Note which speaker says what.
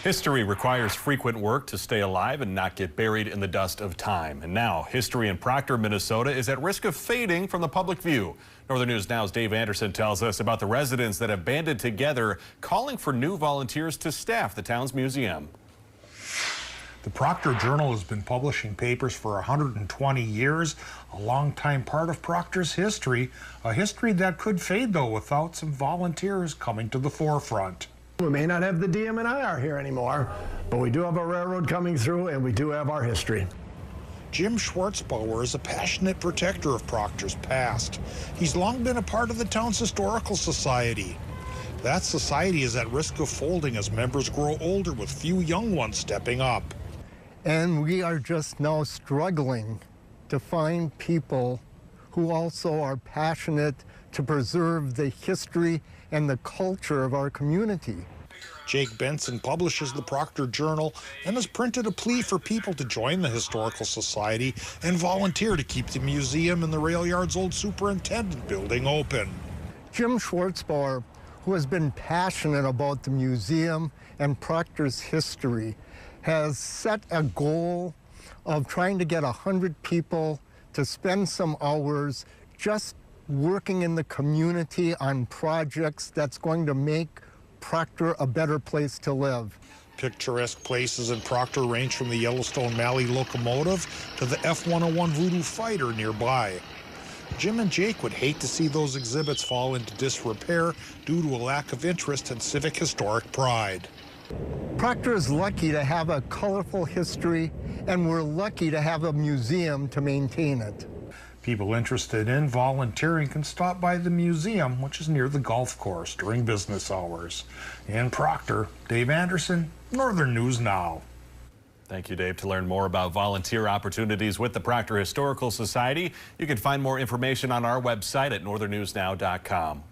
Speaker 1: History requires frequent work to stay alive and not get buried in the dust of time. And now, history in Proctor, Minnesota is at risk of fading from the public view. Northern News Now's Dave Anderson tells us about the residents that have banded together, calling for new volunteers to staff the town's museum.
Speaker 2: The Proctor Journal has been publishing papers for 120 years, a long-time part of Proctor's history, a history that could fade, though, without some volunteers coming to the forefront.
Speaker 3: We may not have the DM&IR here anymore, but we do have a railroad coming through, and we do have our history.
Speaker 2: Jim Schwartzbauer is a passionate protector of Proctor's past. He's long been a part of the town's Historical Society. That society is at risk of folding as members grow older, with few young ones stepping up.
Speaker 4: And we are just now struggling to find people who also are passionate to preserve the history and the culture of our community.
Speaker 2: Jake Benson publishes the Proctor Journal and has printed a plea for people to join the Historical Society and volunteer to keep the museum and the rail yard's old superintendent building open.
Speaker 4: Jim Schwartzbauer, who has been passionate about the museum and Proctor's history, has set a goal of trying to get 100 people to spend some hours just working in the community on projects that's going to make Proctor a better place to live.
Speaker 2: Picturesque places in Proctor range from the Yellowstone Mallee locomotive to the F-101 Voodoo fighter nearby. Jim and Jake would hate to see those exhibits fall into disrepair due to a lack of interest and civic historic pride.
Speaker 4: Proctor is lucky to have a colorful history, and we're lucky to have a museum to maintain it.
Speaker 2: People interested in volunteering can stop by the museum, which is near the golf course, during business hours. In Proctor, Dave Anderson, Northern News Now.
Speaker 1: Thank you, Dave. To learn more about volunteer opportunities with the Proctor Historical Society, you can find more information on our website at northernnewsnow.com.